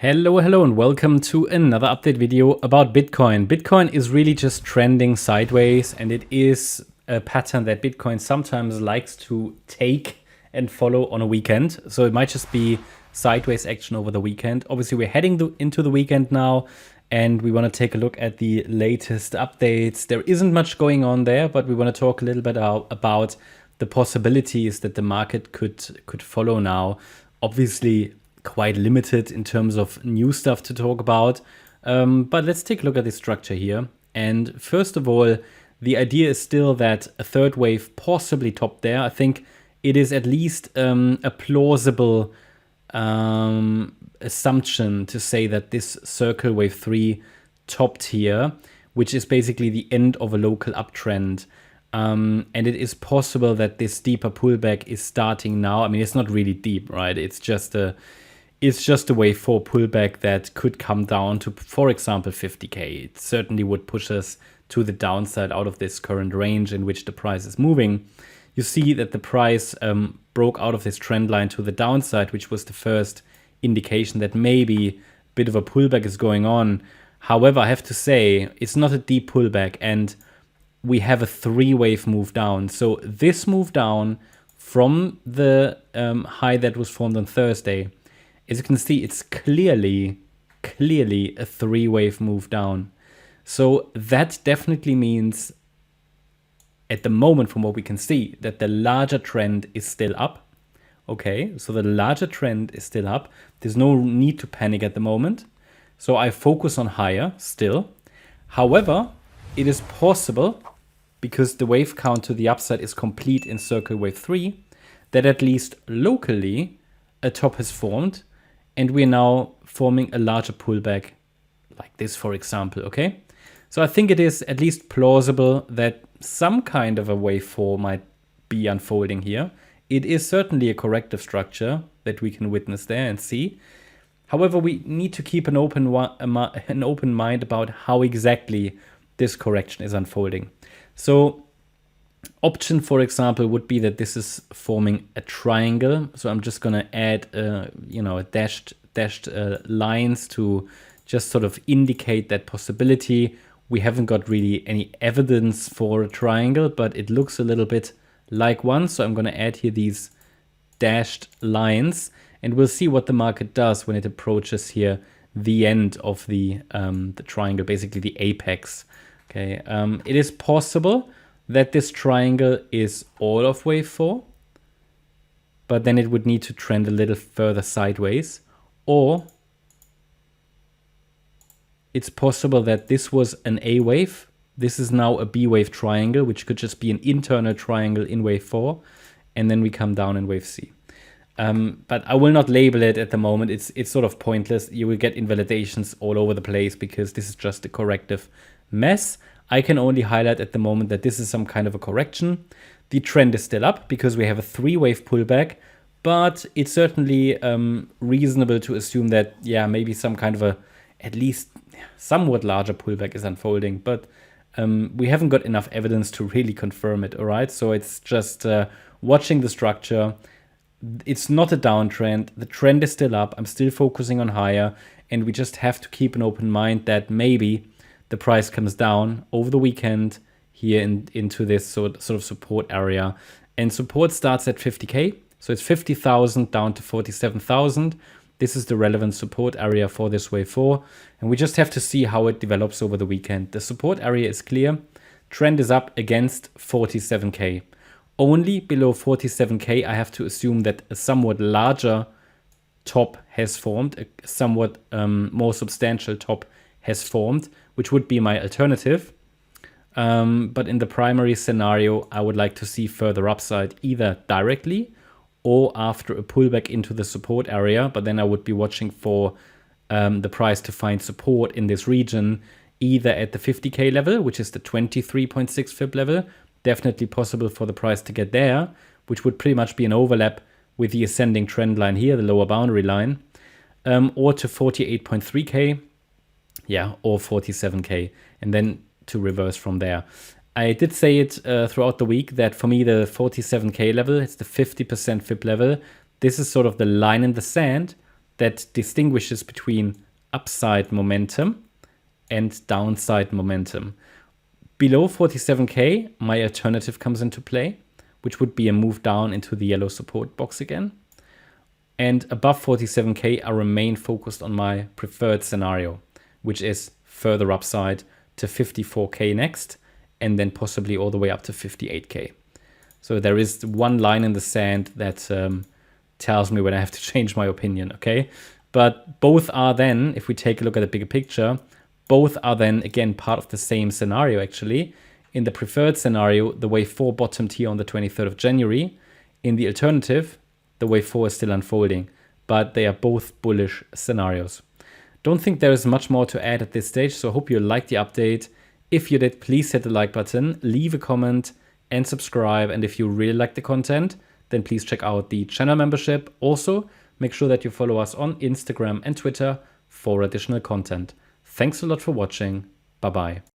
Hello, and welcome to another update video about Bitcoin. Bitcoin is really just trending sideways, and it is a pattern that Bitcoin sometimes likes to take and follow on a weekend. So it might just be sideways action over the weekend. Obviously, we're heading into the weekend now, and we want to take a look at the latest updates. There isn't much going on there, but we want to talk a little bit about the possibilities that the market could follow now. Obviously, quite limited in terms of new stuff to talk about. But let's take a look at the structure here. And first of all, the idea is still that a third wave possibly topped there. I think it is at least a plausible assumption to say that this circle wave 3 topped here, which is basically the end of a local uptrend. And it is possible that this deeper pullback is starting now. I mean, it's not really deep, right? It's just a wave 4 pullback that could come down to, for example, 50K. It certainly would push us to the downside out of this current range in which the price is moving. You see that the price broke out of this trend line to the downside, which was the first indication that maybe a bit of a pullback is going on. However, I have to say, it's not a deep pullback, and we have a 3-wave move down. So this move down from the high that was formed on Thursday, as you can see, it's clearly a 3-wave move down. So that definitely means, at the moment, from what we can see, that the larger trend is still up. Okay, so the larger trend is still up. There's no need to panic at the moment. So I focus on higher still. However, it is possible, because the wave count to the upside is complete in circle wave 3, that at least locally a top has formed, and we're now forming a larger pullback like this, for example, okay? So I think it is at least plausible that some kind of a wave 4 might be unfolding here. It is certainly a corrective structure that we can witness there and see. However, we need to keep an open mind about how exactly this correction is unfolding. So option, for example, would be that this is forming a triangle. So I'm just going to add, dashed lines to just sort of indicate that possibility. We haven't got really any evidence for a triangle, but it looks a little bit like one. So I'm going to add here these dashed lines, and we'll see what the market does when it approaches here the end of the triangle, basically the apex. Okay, it is possible that this triangle is all of wave 4, but then it would need to trend a little further sideways. Or it's possible that this was an A wave. This is now a B wave triangle, which could just be an internal triangle in wave 4, and then we come down in wave C. But I will not label it at the moment. It's sort of pointless. You will get invalidations all over the place because this is just a corrective mess. I can only highlight at the moment that this is some kind of a correction. The trend is still up because we have a 3-wave pullback, but it's certainly reasonable to assume that, yeah, maybe some kind of a at least somewhat larger pullback is unfolding, but we haven't got enough evidence to really confirm it, all right? So it's just watching the structure. It's not a downtrend. The trend is still up. I'm still focusing on higher, and we just have to keep an open mind that maybe the price comes down over the weekend here into this sort of support area. And support starts at 50K. So it's 50,000 down to 47,000. This is the relevant support area for this wave 4. And we just have to see how it develops over the weekend. The support area is clear. Trend is up against 47K. Only below 47K, I have to assume that a somewhat larger top has formed, a somewhat more substantial top has formed, which would be my alternative. But in the primary scenario, I would like to see further upside either directly or after a pullback into the support area. But then I would be watching for the price to find support in this region, either at the 50K level, which is the 23.6 fib level. Definitely possible for the price to get there, which would pretty much be an overlap with the ascending trend line here, the lower boundary line, or to 48.3K. Yeah, or 47K, and then to reverse from there. I did say it throughout the week that for me, the 47K level, it's the 50% fib level. This is sort of the line in the sand that distinguishes between upside momentum and downside momentum. Below 47K, my alternative comes into play, which would be a move down into the yellow support box again. And above 47K, I remain focused on my preferred scenario, which is further upside to 54K next, and then possibly all the way up to 58K. So there is one line in the sand that tells me when I have to change my opinion, okay? But both are then, if we take a look at the bigger picture, both are then, again, part of the same scenario, actually. In the preferred scenario, the wave 4 bottomed here on the 23rd of January. In the alternative, the wave 4 is still unfolding, but they are both bullish scenarios. Don't think there is much more to add at this stage, so I hope you liked the update. If you did, please hit the like button, leave a comment, and subscribe. And if you really like the content, then please check out the channel membership. Also, make sure that you follow us on Instagram and Twitter for additional content. Thanks a lot for watching. Bye-bye.